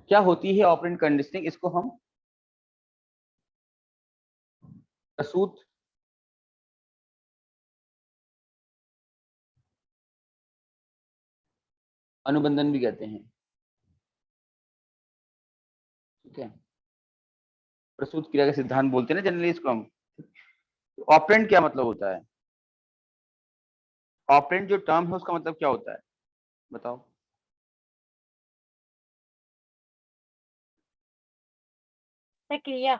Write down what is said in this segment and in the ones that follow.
क्या होती है ऑपरेंट कंडीशनिंग? इसको हम प्रसूत अनुबंधन भी कहते हैं। ठीक है, प्रसूत क्रिया का सिद्धांत बोलते हैं ना जनरली इसको हम। ऑपरेंट क्या मतलब होता है? ऑपरेंट जो टर्म है उसका मतलब क्या होता है, बताओ। क्रिया।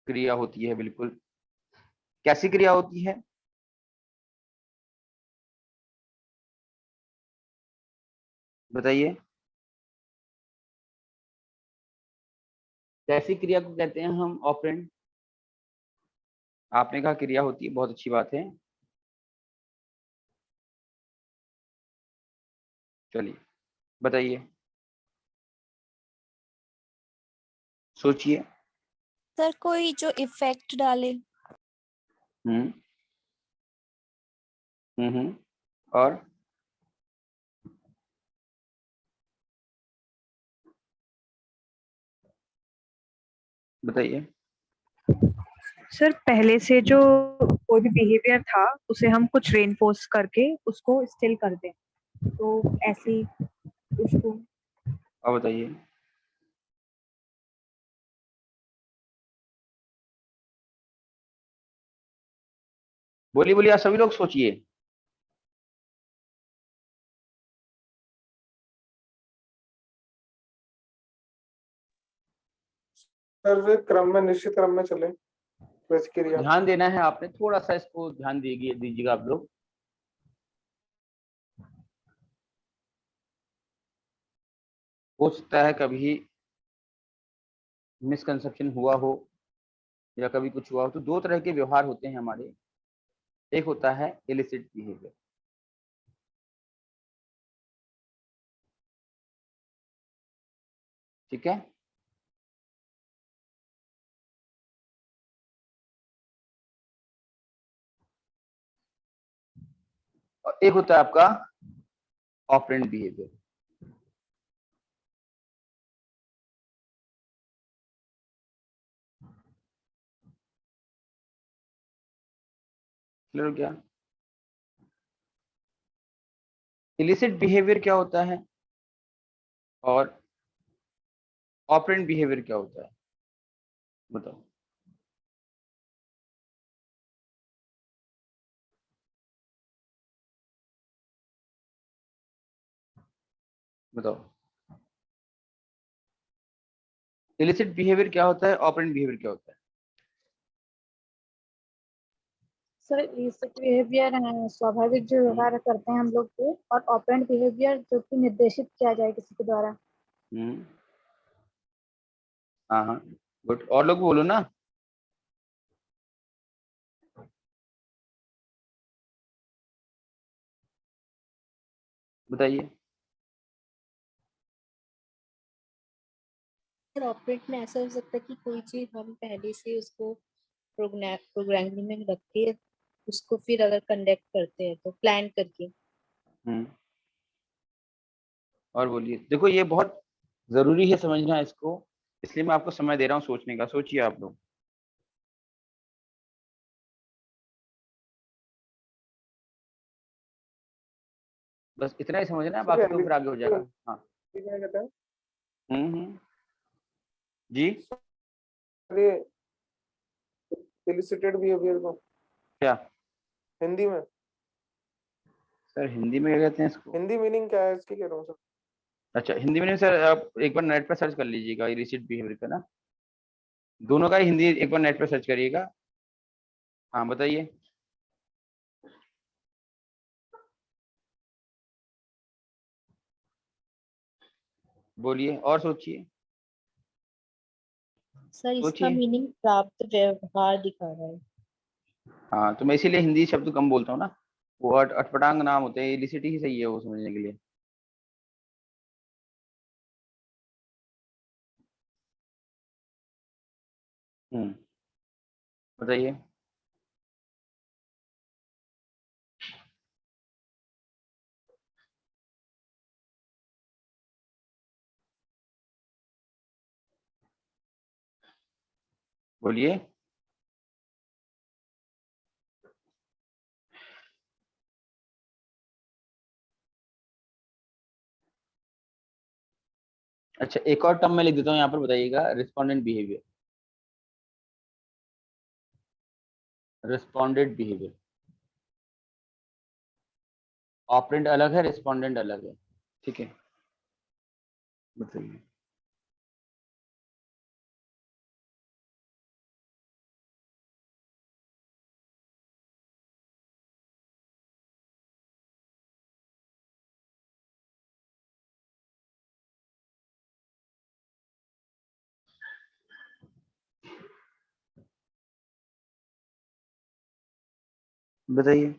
क्रिया होती है, बिल्कुल। कैसी क्रिया होती है? बताइए, कैसी क्रिया को कहते हैं हम ऑपरेंट? आपने कहा क्रिया होती है, बहुत अच्छी बात है। चलिए बताइए, सोचिए। सर कोई जो इफेक्ट डाले। हम्म और बताइए। सर पहले से जो कोई भी बिहेवियर था उसे हम कुछ रेनफोर्स करके उसको स्टिल कर दें, तो ऐसे उसको। अब बताइए। बोलिए बोलिए, आप सभी लोग सोचिए। सर वे क्रम में, निश्चित क्रम में चले वैसी क्रिया। ध्यान देना है आपने, थोड़ा सा इसको ध्यान दीजिएगा आप लोग। हो सकता है कभी मिसकंसेप्शन हुआ हो या कभी कुछ हुआ हो। तो दो तरह के व्यवहार होते हैं हमारे। एक होता है इलिसिट बिहेवियर, ठीक है, और एक होता है आपका ऑपरेंट बिहेवियर। क्लियर हो गया? इलिसिट बिहेवियर क्या होता है और ऑपरेंट बिहेवियर क्या होता है, बताओ। बताओ, इलिसिट बिहेवियर क्या होता है, ऑपरेंट बिहेवियर क्या होता है? सर इलिसिट बिहेवियर स्वाभाविक जो व्यवहार करते हैं हम लोग को, और ऑपरेंट बिहेवियर जो कि निर्देशित किया जाए किसी के द्वारा। हाँ हाँ, गुड। और लोग बोलो ना। बताइए। सर ऑपरेट में ऐसा हो सकता है कि कोई चीज हम पहले से उसको प्रोग्रामिंग में रख के उसको फिर अगर कंडक्ट करते हैं तो प्लान करके। हम्म और बोलिए। देखो ये बहुत जरूरी है समझना इसको, इसलिए मैं आपको समय दे रहा हूँ सोचने का। सोचिए आप लोग। बस इतना ही समझना है, बाकी तो फिर आगे हो जाएगा। हाँ। हम्म जी। ये इलिसिटेड बिहेवियर को क्या हिंदी में, सर हिंदी में क्या कहते हैं इसको? हिंदी मीनिंग क्या है इसकी कह रहा हूँ सर। अच्छा, हिंदी में नहीं सर, आप एक बार नेट पर सर्च कर लीजिएगा इलिसिट बिहेवियर का ना, दोनों का ही हिंदी एक बार नेट पर सर्च करिएगा। हाँ बताइए। बोलिए और सोचिए। सर इसका सोचिए। मीनिंग प्राप्त व्यवहार दिखा रहा है। हाँ, तो मैं इसीलिए हिंदी शब्द कम बोलता हूँ ना, वो अटपटांग नाम होते हैं, इलिसिट ही सही है वो समझने के लिए। बताइए। बोलिए। अच्छा, एक और टर्म मैं लिख देता हूँ यहाँ पर, बताइएगा। Respondent behaviour, respondent behaviour. Operand अलग है, रिस्पोंडेंट अलग है, ठीक है। बताइए। बताइए।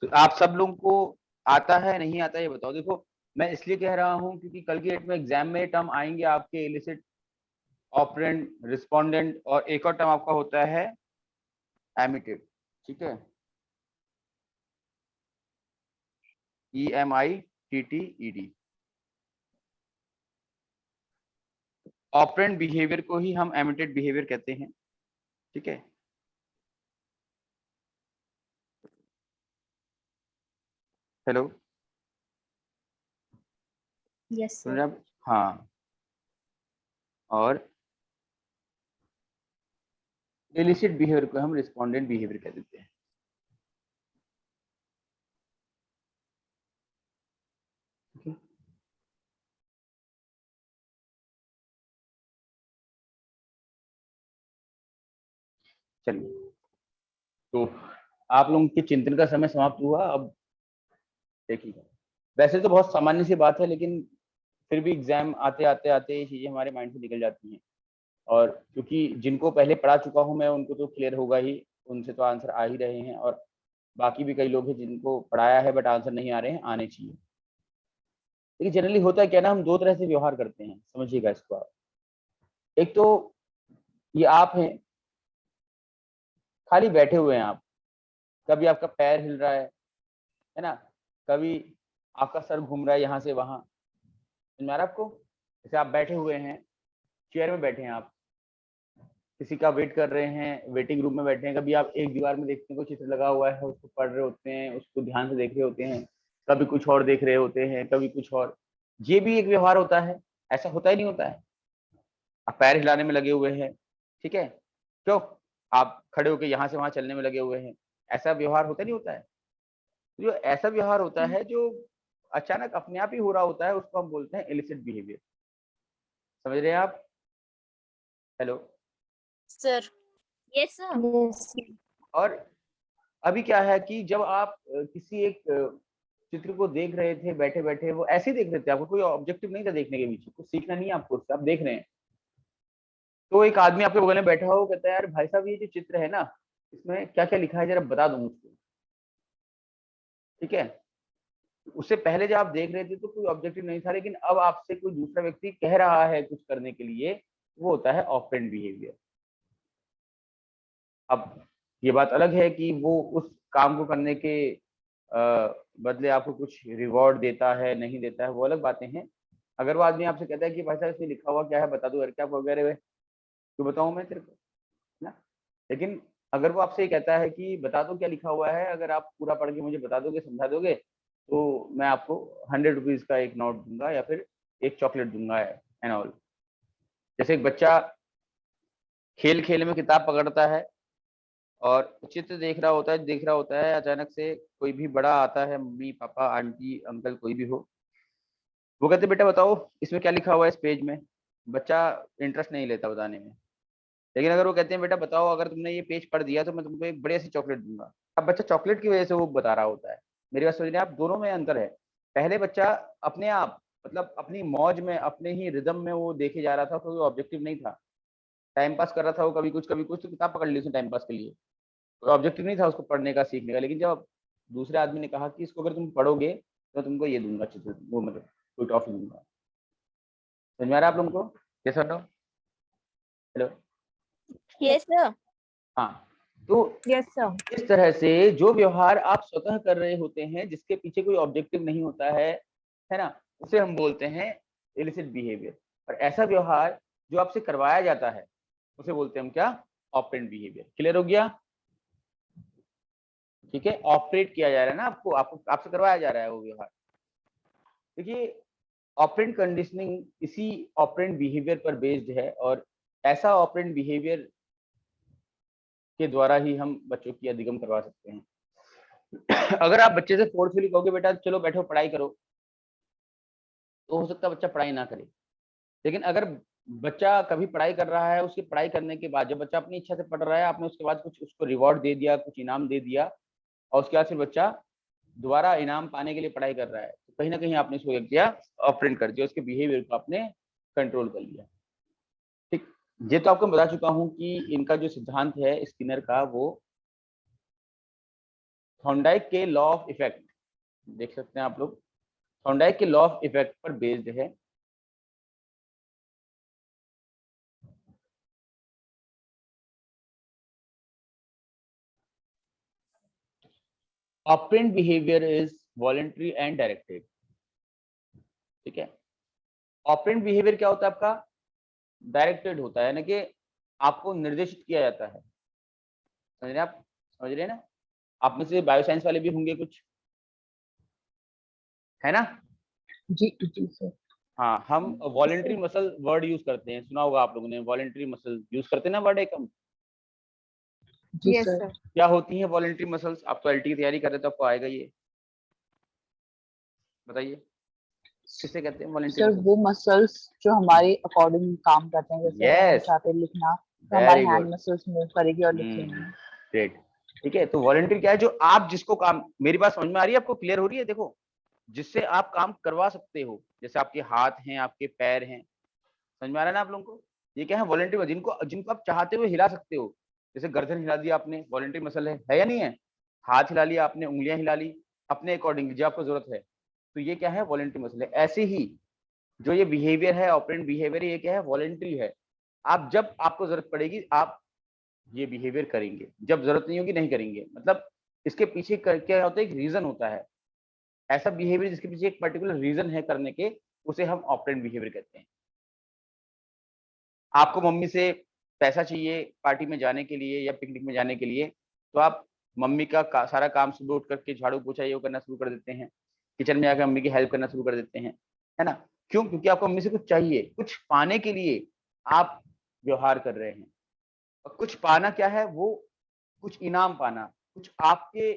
तो आप सब लोगों को आता है नहीं आता, ये बताओ। देखो, मैं इसलिए कह रहा हूँ क्योंकि कल की डेट में एग्जाम में टर्म आएंगे आपके, इलिसिट, ऑपरेंड, रिस्पोंडेंट, और एक और टर्म आपका होता है एमिटिव, ठीक है। EMITTED। ऑपरेंड बिहेवियर को ही हम एमिटेड बिहेवियर कहते हैं, ठीक है। हेलो, यस सुन सर। रहे हैं आप? हाँ। और इलिसिट बिहेवियर को हम रिस्पोंडेंट बिहेवियर कह देते हैं। चलिए, तो आप लोगों के चिंतन का समय समाप्त हुआ। अब देखिए, वैसे तो बहुत सामान्य सी बात है, लेकिन फिर भी एग्जाम आते आते आते ये चीजें हमारे माइंड से निकल जाती हैं। और क्योंकि जिनको पहले पढ़ा चुका हूं मैं, उनको तो क्लियर होगा ही, उनसे तो आंसर आ ही रहे हैं। और बाकी भी कई लोग हैं जिनको पढ़ाया है बट आंसर नहीं आ रहे हैं, आने चाहिए। लेकिन जनरली होता है क्या ना, हम दो तरह से व्यवहार करते हैं, समझिएगा इसको आप। एक तो ये आप हैं, खाली बैठे हुए हैं आप, कभी आपका पैर हिल रहा है ना, कभी आपका सर घूम रहा है यहाँ से वहां। समझ में आ रहा है आपको? जैसे आप बैठे हुए हैं, चेयर में बैठे हैं आप, किसी का वेट कर रहे हैं, वेटिंग रूम में बैठे हैं। कभी आप एक दीवार में देखते हैं कोई चित्र लगा हुआ है, उसको पढ़ रहे होते हैं, उसको ध्यान से देख रहे होते हैं। कभी कुछ और देख रहे होते हैं, कभी कुछ और। ये भी एक व्यवहार होता है। ऐसा होता ही नहीं होता है? आप पैर हिलाने में लगे हुए हैं, ठीक है, क्यों? आप खड़े होकर यहाँ से वहां चलने में लगे हुए हैं। ऐसा व्यवहार होता नहीं होता है? जो ऐसा व्यवहार होता है जो अचानक अपने आप ही हो रहा होता है, उसको हम बोलते हैं इलिसिट बिहेवियर। समझ रहे हैं आप? Hello. Sir. Yes sir. Yes. और अभी क्या है कि जब आप किसी एक चित्र को देख रहे थे बैठे बैठे, वो ऐसे ही देख रहे थे, आपको कोई ऑब्जेक्टिव नहीं था देखने के पीछे, कुछ सीखना नहीं है आपको उससे, आप देख रहे हैं। तो एक आदमी आपके बगल में बैठा हो, वो कहता है यार भाई साहब, ये जो चित्र है ना, इसमें क्या क्या लिखा है जरा बता दो मुझको, ठीक है। उससे पहले जब आप देख रहे थे तो कोई ऑब्जेक्टिव नहीं था, लेकिन अब आपसे कोई दूसरा व्यक्ति कह रहा है कुछ करने के लिए, वो होता है ऑपरेंट बिहेवियर। अब ये बात अलग है कि वो उस काम को करने के बदले आपको कुछ रिवॉर्ड देता है नहीं देता है, वो अलग बातें हैं। अगर वो आदमी आपसे कहता है कि भाई साहब इसमें लिखा हुआ क्या है बता दो, क्या वगैरह, क्यों बताऊं मैं तेरे को, ना। लेकिन अगर वो आपसे ये कहता है कि बता दो क्या लिखा हुआ है, अगर आप पूरा पढ़ के मुझे बता दोगे, समझा दोगे, तो मैं आपको 100 रुपीज का एक नोट दूंगा या फिर एक चॉकलेट दूंगा एंड ऑल। जैसे एक बच्चा खेल खेल में किताब पकड़ता है और चित्र देख रहा होता है, अचानक से कोई भी बड़ा आता है, मम्मी पापा आंटी अंकल कोई भी हो, वो कहते बेटा बताओ इसमें क्या लिखा हुआ है इस पेज में। बच्चा इंटरेस्ट नहीं लेता बताने में। लेकिन अगर वो कहते हैं बेटा बताओ, अगर तुमने ये पेज पढ़ दिया तो मैं तुमको एक बढ़िया सी चॉकलेट दूंगा। अब बच्चा चॉकलेट की वजह से वो बता रहा होता है। मेरी बात समझ रहे हैं आप? दोनों में अंतर है। पहले बच्चा अपने आप, मतलब अपनी मौज में, अपने ही रिदम में वो देखे जा रहा था, कोई ऑब्जेक्टिव नहीं था, टाइम पास कर रहा था वो, कभी कुछ तो किताब पकड़ ली उसने टाइम पास के लिए, कोई ऑब्जेक्टिव नहीं था उसको पढ़ने का सीखने का। लेकिन जब दूसरे आदमी ने कहा कि इसको अगर तुम पढ़ोगे तो तुमको ये दूंगा चित्र, वो मतलब कोई टॉफी दूंगा। समझ में आ रहा है आप लोगों को? यस और नो? Hello, yes sir. हाँ, तो यस सर। इस तरह से जो व्यवहार आप स्वतः कर रहे होते हैं, जिसके पीछे कोई ऑब्जेक्टिव नहीं होता है ना, उसे हम बोलते हैं इलिसिट बिहेवियर। और ऐसा व्यवहार जो आपसे करवाया जाता है उसे बोलते हैं हम क्या? Operand behaviour. क्लियर हो गया? ठीक है, ऑपरेट किया जा रहा है ना, आपसे करवाया जा रहा है वो व्यवहार। देखिए, ऑपरेंट कंडीशनिंग इसी ऑपरेंट बिहेवियर पर बेस्ड है, और ऐसा ऑपरेंट बिहेवियर के द्वारा ही हम बच्चों की अधिगम करवा सकते हैं। अगर आप बच्चे से फोर्सफुली कहोगे बेटा चलो बैठो पढ़ाई करो, तो हो सकता है बच्चा पढ़ाई ना करे। लेकिन अगर बच्चा कभी पढ़ाई कर रहा है, उसकी पढ़ाई करने के बाद जब बच्चा अपनी इच्छा से पढ़ रहा है, आपने उसके बाद कुछ उसको रिवॉर्ड दे दिया, कुछ इनाम दे दिया, और उसके बाद फिर बच्चा दोबारा इनाम पाने के लिए पढ़ाई कर रहा है, तो कहीं ना कहीं आपने इसको किया, ऑपरेंट कर दिया, उसके बिहेवियर को आपने कंट्रोल कर लिया। ठीक, ये तो आपको बता चुका हूं कि इनका जो सिद्धांत है स्किनर का, वो थॉर्नडाइक के लॉ ऑफ इफेक्ट, देख सकते हैं आप लोग, थॉर्नडाइक के लॉ ऑफ इफेक्ट पर बेस्ड है। Operant behaviour is voluntary and directed. ठीक है, ऑपरेंट बिहेवियर क्या होता है आपका? डायरेक्टेड होता है, यानी कि आपको निर्देशित किया जाता है। समझ रहे हैं आप? समझ रहे हैं ना? आप में से बायोसाइंस वाले भी होंगे कुछ, है ना? जी जी सर। हाँ, हम वॉलंटरी मसल वर्ड यूज करते हैं, सुना होगा आप लोगों ने, वॉलंटरी मसल यूज करते हैं ना वर्ड एक हम। जी यस सर। सर। क्या होती है वॉलंटरी मसल्स? आप तो एलटी की तैयारी कर रहे थे, आपको आएगा ये, बताइए किसे कहते हैं वॉलंटरी सर मसल्स? वो मसल्स जो हमारे अकॉर्डिंग काम करते हैं, जैसे अगर हम यस, चाहते हैं लिखना तो हमारे very hand good, muscles move करेगी और लिख लेंगे। ग्रेट। ठीक है, तो वॉलंटरी क्या है? जो आप जिसको काम, मेरी बात समझ में आ रही है आपको? क्लियर हो रही है? देखो, जिससे आप काम करवा सकते हो, जैसे आपके हाथ हैं, आपके पैर हैं, समझ में आ रहा है ना आप लोगों को? ये क्या है? वॉलंटरी मसल, जिनको जिनको आप चाहते हुए हिला सकते हो। जैसे गर्दन हिला दिया आपने, वॉलंटरी मसल है या नहीं है? हाथ हिला लिया आपने, उंगलियां हिला ली अपने अकॉर्डिंग जो आपको जरूरत है, तो ये क्या है? वॉलंटरी मसल है। ऐसे ही जो ये बिहेवियर है, ऑपरेंट बिहेवियर, ये क्या है? वॉलंटरी है। आप जब आपको जरूरत पड़ेगी आप ये बिहेवियर करेंगे, जब जरूरत नहीं होगी नहीं करेंगे। मतलब इसके पीछे क्या होता है? एक रीजन होता है, ऐसा बिहेवियर जिसके पीछे एक पर्टिकुलर रीजन है करने के, उसे हम ऑपरेंट बिहेवियर कहते हैं। आपको मम्मी से पैसा चाहिए पार्टी में जाने के लिए या पिकनिक में जाने के लिए, तो आप मम्मी का सारा काम सुबह उठ करके झाड़ू पोछा ये करना शुरू कर देते हैं, किचन में आकर मम्मी की हेल्प करना शुरू कर देते हैं, है ना? क्यों? क्योंकि आपको मम्मी से कुछ चाहिए, कुछ पाने के लिए आप व्यवहार कर रहे हैं। और कुछ पाना क्या है? वो कुछ इनाम पाना, कुछ आपके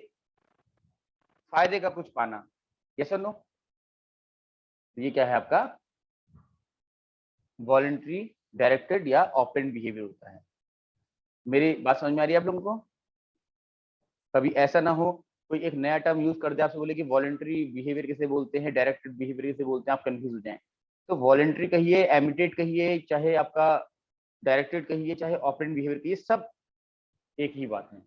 फायदे का कुछ पाना। यस और नो? ये क्या है आपका? वॉलंटरी, डायरेक्टेड या ऑपरेंट बिहेवियर होता है। मेरी बात समझ में आ रही है आप लोगों को? कभी ऐसा ना हो कोई एक नया टर्म यूज कर दे, आपसे बोले कि वॉलंटरी बिहेवियर किसे बोलते हैं, डायरेक्टेड बिहेवियर किसे बोलते हैं, आप कंफ्यूज हो जाएं। तो वॉलंटरी कहिए, एमिटेड कहिए, चाहे आपका डायरेक्टेड कहिए, चाहे ऑपरेंट बिहेवियर कहिए, सब एक ही बात है।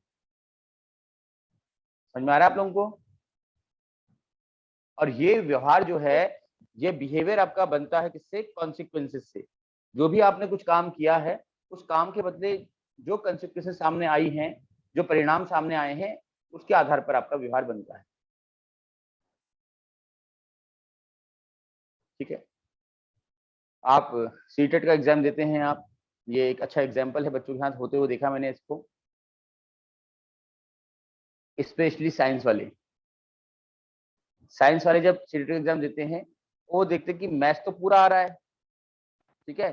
समझ में आ रहा है आप लोगों को? और ये व्यवहार जो है, ये बिहेवियर आपका बनता है किससे? कॉन्सिक्वेंसेस से। जो भी आपने कुछ काम किया है, उस काम के बदले जो कॉन्सिक्वेंसेस सामने आई हैं, जो परिणाम सामने आए हैं, उसके आधार पर आपका व्यवहार बनता है। ठीक है, आप सीटेट का एग्जाम देते हैं आप, ये एक अच्छा एग्जाम्पल है, बच्चों के साथ होते हुए देखा मैंने इसको, स्पेशली साइंस वाले जब सीटेट एग्जाम देते हैं, वो देखते हैं कि मैथ्स तो पूरा आ रहा है, ठीक है,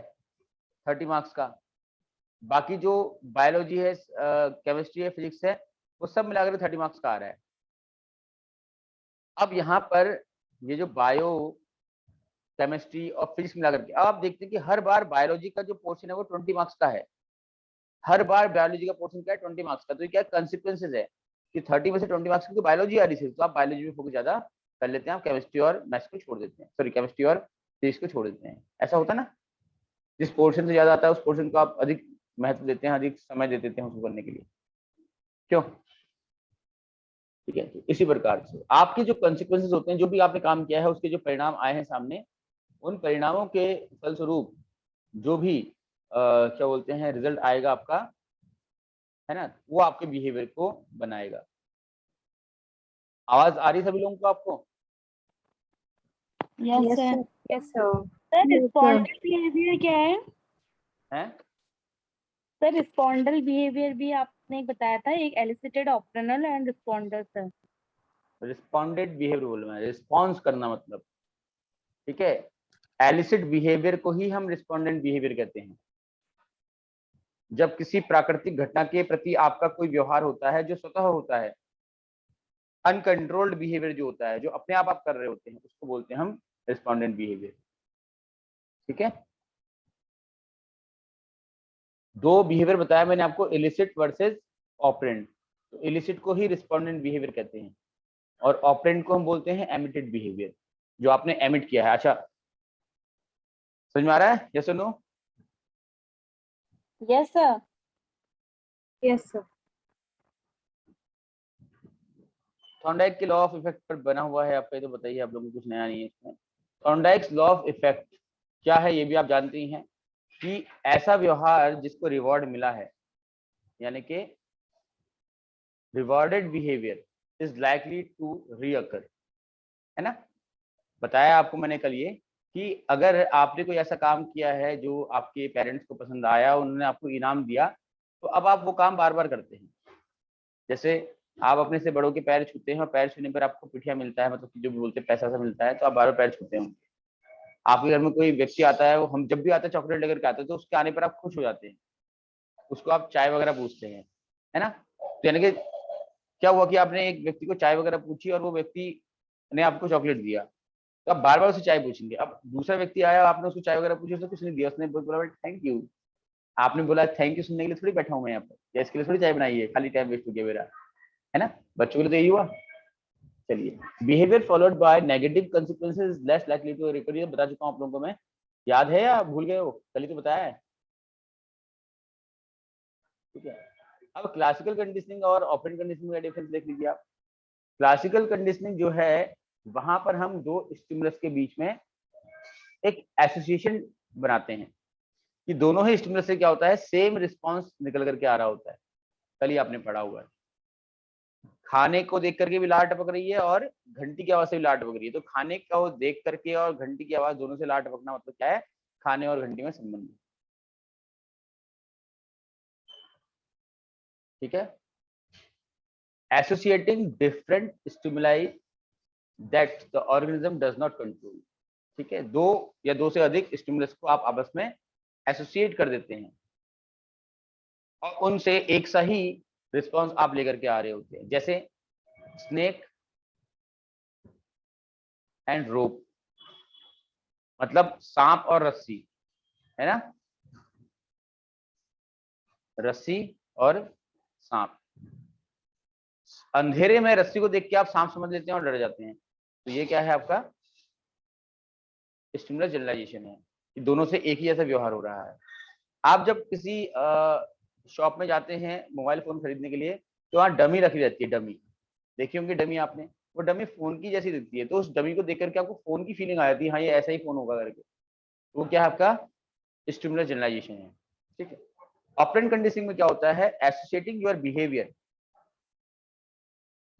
30 मार्क्स का, बाकी जो बायोलॉजी है, केमिस्ट्री है, फिजिक्स है, वो सब मिलाकर 30 मार्क्स का आ रहा है। अब यहाँ पर ये जो बायो, केमिस्ट्री और फिजिक्स मिलाकर के, अब आप देखते हैं कि हर बार बायोलॉजी का जो पोर्शन है वो 20 मार्क्स का है। हर बार बायोलॉजी का पोर्शन क्या है? 20 मार्क्स का। तो ये क्या कंसिक्वेंसेज है कि 30 में से 20 मार्क्स की बायोलॉजी आ रही है, तो आप बायोलॉजी में फोकस ज्यादा कर लेते हैं, आप केमिस्ट्री और मैथ्स को छोड़ देते हैं, सॉरी केमिस्ट्री और फिजिक्स को छोड़ देते हैं। ऐसा होता है ना? जिस पोर्शन से ज्यादा आता है उस पोर्शन को आप अधिक महत्व देते हैं, अधिक समय दे देते हैं उसको करने के लिए। क्यों? ठीक है, तो इसी प्रकार से आपके जो कंसिक्वेंसेज होते हैं, जो भी आपने काम किया है उसके जो परिणाम आए हैं सामने, उन परिणामों के फलस्वरूप जो भी क्या बोलते हैं रिजल्ट आएगा आपका, है ना, वो आपके बिहेवियर को बनाएगा। आवाज आ रही सभी लोगों को आपको? Yes sir. Yes sir. Sir respondent behaviour क्या है? हैं? सर रिस्पॉन्डल बिहेवियर भी आपने बताया था, एक elicited, optional and respondent sir. Responded behaviour बोलना है, रिस्पॉन्स करना मतलब, ठीक है। एलिसिट बिहेवियर को ही हम रिस्पॉन्डेंट बिहेवियर कहते हैं। जब किसी प्राकृतिक घटना के प्रति आपका कोई व्यवहार होता है जो स्वतः होता है, अनकंट्रोल्ड बिहेवियर जो होता है, जो अपने आप कर रहे होते हैं, उसको बोलते हैं हम रिस्पॉन्डेंट बिहेवियर, ठीक है। दो बिहेवियर बताया मैंने आपको, इलिसिट वर्सेस ऑपरेंट। तो इलिसिट को ही रिस्पॉन्डेंट बिहेवियर कहते हैं और ऑपरेंट को हम बोलते हैं एमिटेड बिहेवियर, जो आपने एमिट किया है। अच्छा, समझ में आ रहा है? यस और no? Yes sir. Yes sir. Thorndike के लॉ ऑफ इफेक्ट पर बना हुआ है आपका, तो बताइए, आप लोगों को कुछ नया नहीं है इसमें। थॉर्नडाइक्स लॉ ऑफ इफेक्ट क्या है ये भी आप जानते ही हैं, कि ऐसा व्यवहार जिसको रिवॉर्ड मिला है, यानी कि rewarded behaviour is likely to reoccur, है ना। बताया आपको मैंने कल ये कि अगर आपने कोई ऐसा काम किया है जो आपके पेरेंट्स को पसंद आया, उन्होंने आपको इनाम दिया, तो अब आप वो काम बार बार करते हैं। जैसे आप अपने से बड़ों के पैर छूते हैं और पैर छूने पर आपको पिठिया मिलता है, मतलब जो भी बोलते हैं पैसा सा मिलता है, तो आप बार बार पैर छूते हैं। आपके घर में कोई व्यक्ति आता है, वो हम जब भी आता है चॉकलेट लेकर के आता है, तो उसके आने पर आप खुश हो जाते हैं, उसको आप चाय वगैरह पूछते हैं, है ना। तो यानी कि क्या हुआ कि आपने एक व्यक्ति को चाय वगैरह पूछी और वो व्यक्ति ने आपको चॉकलेट दिया, तो आप बार बार उसे चाय पूछेंगे। अब दूसरा व्यक्ति आया, आपने उसको चाय वगैरह पूछी, उसने कुछ नहीं दिया, उसने बोला थैंक यू। आपने बोला थैंक यू सुनने के लिए थोड़ी बैठा हूँ मैं यहाँ पर, या इसके लिए थोड़ी चाय बनाई है, खाली टाइम वेस्ट हो गया मेरा, है ना। बच्चों के लिए तो यही हुआ। चलिए, behaviour followed by negative consequences is less likely to recur, ये बता चुका हूँ आप लोगों को मैं, याद है या भूल गए हो? कल ही तो बताया है, ठीक है। अब क्लासिकल कंडीशनिंग और ऑपरेंट कंडीशनिंग का डिफरेंस देख लीजिए आप। क्लासिकल कंडीशनिंग जो है, वहां पर हम दो स्टिमुलस के बीच में एक एसोसिएशन बनाते हैं कि दोनों ही स्टिमुलस से क्या होता है, सेम रिस्पांस निकल करके आ रहा होता है। कल ही आपने पढ़ा हुआ है, खाने को देख करके भी लार टपक रही है और घंटी की आवाज से भी लार टपक रही है। तो खाने को देख करके और घंटी की आवाज दोनों से लार टपकना मतलब क्या है, खाने और घंटी में संबंध, ठीक है। Associating different stimuli that the organism does not control, ठीक है। दो या दो से अधिक स्टिमुलस को आप आपस में एसोसिएट कर देते हैं और उनसे एक सा ही रिस्पॉन्स आप लेकर के आ रहे होते हैं। जैसे स्नेक एंड रोप, मतलब सांप और रस्सी, है ना, रस्सी और सांप। अंधेरे में रस्सी को देख के आप सांप समझ लेते हैं और डर जाते हैं, तो ये क्या है आपका स्टिमुलस जनरलाइजेशन है, कि दोनों से एक ही जैसा व्यवहार हो रहा है। आप जब किसी शॉप में जाते हैं मोबाइल फोन खरीदने के लिए, तो वहाँ डमी रखी रहती है, डमी देखी होंगी डमी आपने, वो डमी फोन की जैसी दिखती है, तो उस डमी को देख करके आपको फोन की फीलिंग आ जाती है, हाँ ये ऐसा ही फोन होगा करके, वो क्या है आपका स्टिमुलस जनरलाइजेशन है, ठीक है। ऑपरेंट कंडीशनिंग में क्या होता है, associating your behaviour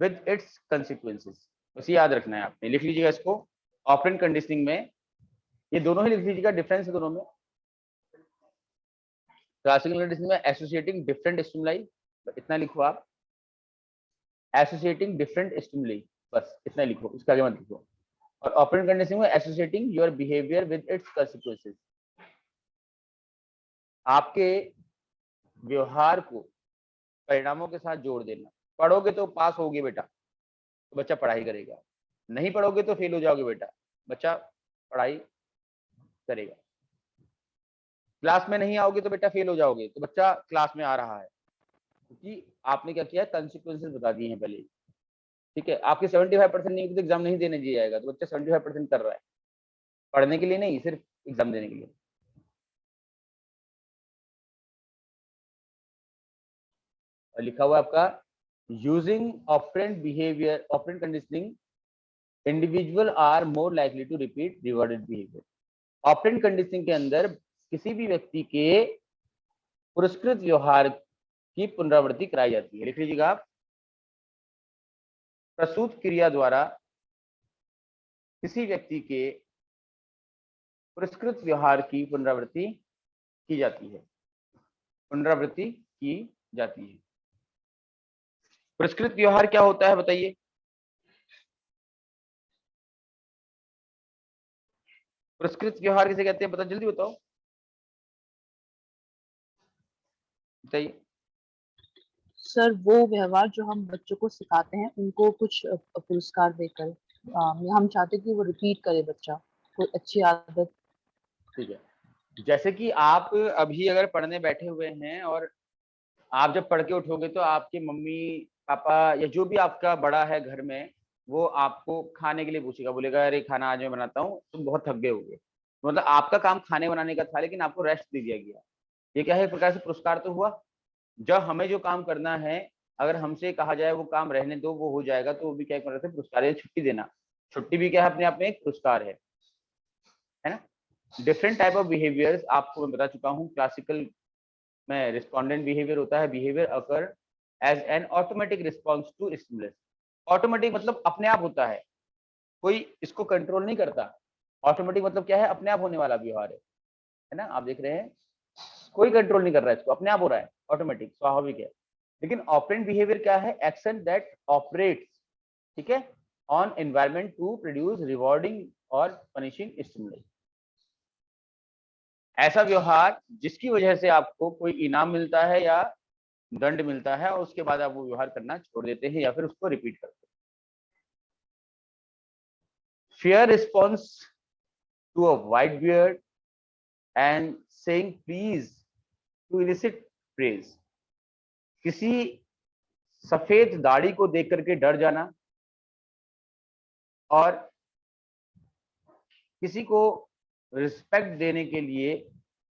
with its consequences, बस याद रखना है आपने, लिख लीजिएगा इसको। ऑपरेंट कंडीशनिंग में ये दोनों ही लिख लीजिएगा, डिफरेंस है दोनों में। क्लासिकल कंडीशनिंग में एसोसिएटिंग डिफरेंट स्टिमुलाई, इतना लिखो आप, एसोसिएटिंग डिफरेंट स्टिमुलाई, बस इतना लिखो, इसके आगे मत लिखो। और ऑपरेंट कंडीशनिंग में associating your behaviour with its consequences, आपके व्यवहार को परिणामों के साथ जोड़ देना। पढ़ोगे तो पास होगे बेटा, तो बच्चा पढ़ाई करेगा, नहीं पढ़ोगे तो फेल हो जाओगे बेटा, बच्चा पढ़ाई करेगा। क्लास में नहीं आओगे तो बेटा फेल हो जाओगे, तो बच्चा क्लास में आ रहा है, क्योंकि आपने क्या किया, कंसिक्वेंसेस बता दिए हैं पहले, ठीक है। आपके 75% नहीं तो एग्जाम नहीं देने दिया जाएगा, तो बच्चा 75% कर रहा है, पढ़ने के लिए नहीं, सिर्फ एग्जाम देने के लिए। और लिखा हुआ आपका using operant behaviour, operant conditioning, individual are more likely to repeat rewarded behaviour. Operant conditioning के अंदर किसी भी व्यक्ति के पुरस्कृत व्यवहार की पुनरावृत्ति कराई जाती है। लिख लीजिएगा आप, प्रस्तुत क्रिया द्वारा किसी व्यक्ति के पुरस्कृत व्यवहार की पुनरावृत्ति की जाती है, पुनरावृत्ति की जाती है। पुरस्कृत व्यवहार क्या होता है बताइए? पुरस्कृत व्यवहार किसे कहते हैं? बता, जल्दी बताओ, बताइए। सर वो व्यवहार जो हम बच्चों को सिखाते हैं उनको कुछ पुरस्कार देकर, हम चाहते हैं कि वो रिपीट करे बच्चा कोई अच्छी आदत। ठीक है, जैसे कि आप अभी अगर पढ़ने बैठे हुए हैं और आप जब पढ़ के उठोगे तो आपके मम्मी पापा या जो भी आपका बड़ा है घर में, वो आपको खाने के लिए पूछेगा, बोलेगा अरे खाना आज मैं बनाता हूँ, तुम बहुत थक गए होगे। मतलब आपका काम खाने बनाने का था, लेकिन आपको रेस्ट दे दिया गया। ये क्या है? एक प्रकार से पुरस्कार तो हुआ। जब हमें जो काम करना है, अगर हमसे कहा जाए वो काम रहने दो, वो हो जाएगा, तो वो भी क्या एक प्रकार से पुरस्कार है। छुट्टी देना, छुट्टी भी क्या है? अपने आप में एक पुरस्कार है ना। डिफरेंट टाइप ऑफ बिहेवियर्स आपको मैं बता चुका हूँ। क्लासिकल में रिस्पोंडेंट बिहेवियर होता है, behaviour occur as an automatic response to stimulus. Automatic मतलब अपने आप होता है, कोई इसको कंट्रोल नहीं करता। ऑटोमेटिक मतलब क्या है? अपने आप होने वाला व्यवहार है ना। आप देख रहे हैं, कोई कंट्रोल नहीं कर रहा है इसको, अपने आप हो रहा है, ऑटोमेटिक, स्वाभाविक है। लेकिन ऑपरेंट बिहेवियर क्या है? एक्शन दैट ऑपरेट्स, ठीक है, on environment to produce rewarding और पनिशिंग स्टिमुलस। ऐसा व्यवहार जिसकी वजह से आपको कोई इनाम मिलता है या दंड मिलता है, और उसके बाद आप वो व्यवहार करना छोड़ देते हैं या फिर उसको रिपीट करते हैं। Fear response to a white beard and saying please to elicit praise. किसी सफेद दाढ़ी को देख करके डर जाना और किसी को रिस्पेक्ट देने के लिए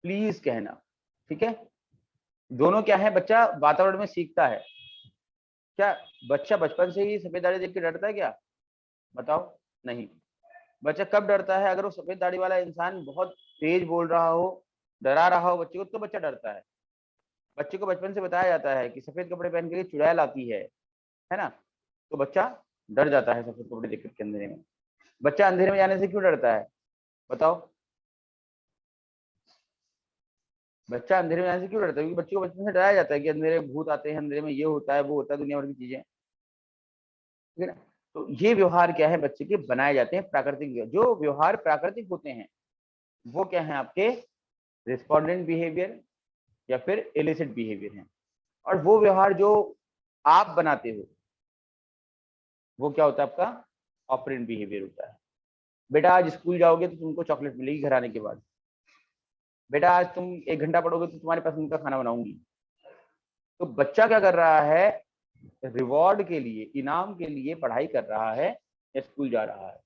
प्लीज कहना, ठीक है। दोनों क्या है? बच्चा वातावरण में सीखता है। क्या बच्चा बचपन से ही सफेद दाढ़ी देख के डरता है क्या? बताओ, नहीं। बच्चा कब डरता है? अगर वो सफेद दाढ़ी वाला इंसान बहुत तेज बोल रहा हो, डरा रहा हो बच्चे को, तो बच्चा डरता है। बच्चे को बचपन से बताया जाता है कि सफेद कपड़े पहन के चुड़ैल आती है ना, तो बच्चा डर जाता है सफेद कपड़े देख के अंधेरे में। बच्चा अंधेरे में जाने से क्यों डरता है? बताओ, बच्चा अंधेरे में जाने से क्यों डरता है? क्योंकि बच्चे को बचपन से डराया जाता है कि अंधेरे में भूत आते हैं, अंधेरे में ये होता है, वो होता है, दुनिया भर की चीजें, ठीक है ना। तो ये व्यवहार क्या है? बच्चे के बनाए जाते हैं प्राकृतिक। जो व्यवहार प्राकृतिक होते हैं वो क्या है? आपके रिस्पोंडेंट बिहेवियर या फिर इलिसिट बिहेवियर हैं। और वो व्यवहार जो आप बनाते हो वो क्या होता है? आपका ऑपरेंट बिहेवियर होता है। बेटा आज स्कूल जाओगे तो तुमको चॉकलेट मिलेगी घर आने के बाद। बेटा आज तुम 1 घंटा पढ़ोगे तो तुम्हारे पसंद का खाना बनाऊंगी। तो बच्चा क्या कर रहा है? रिवॉर्ड के लिए, इनाम के लिए पढ़ाई कर रहा है या स्कूल जा रहा है।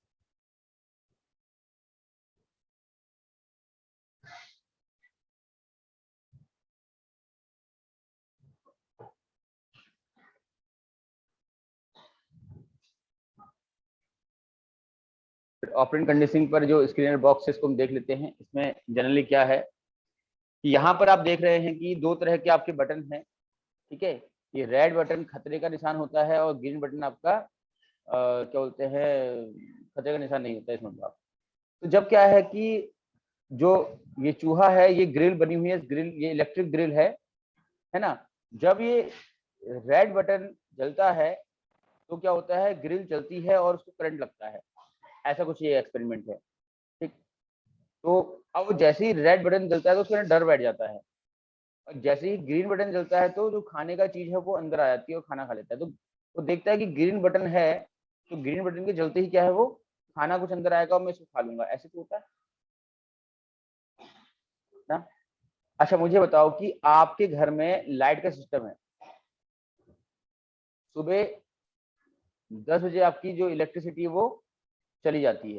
ऑपरेंट कंडीशनिंग पर जो स्क्रीनर बॉक्स है इसको हम देख लेते हैं। इसमें जनरली क्या है कि यहाँ पर आप देख रहे हैं कि 2 तरह के आपके बटन हैं, ठीक है। ये रेड बटन खतरे का निशान होता है और ग्रीन बटन आपका क्या बोलते हैं, खतरे का निशान नहीं होता है इसमें। आप तो जब क्या है कि जो ये चूहा है, ये ग्रिल बनी हुई है, ग्रिल, ये इलेक्ट्रिक ग्रिल है ना। जब ये रेड बटन जलता है तो क्या होता है? ग्रिल चलती है और उसको करंट लगता है। ऐसा कुछ ये एक्सपेरिमेंट है, ठीक। तो अब जैसे ही रेड बटन जलता है तो उसके अंदर डर बैठ जाता है, और जैसे ही ग्रीन बटन जलता है तो जो खाने का चीज है वो अंदर आ जाती है और खाना खा लेता है। तो वो देखता है कि ग्रीन बटन है, तो ग्रीन बटन के जलते ही क्या है, वो खाना कुछ अंदर आएगा और मैं इसको खा लूंगा। ऐसे तो होता है ना। अच्छा मुझे बताओ कि आपके घर में लाइट का सिस्टम है, सुबह 10 बजे आपकी जो इलेक्ट्रिसिटी है वो चली जाती है,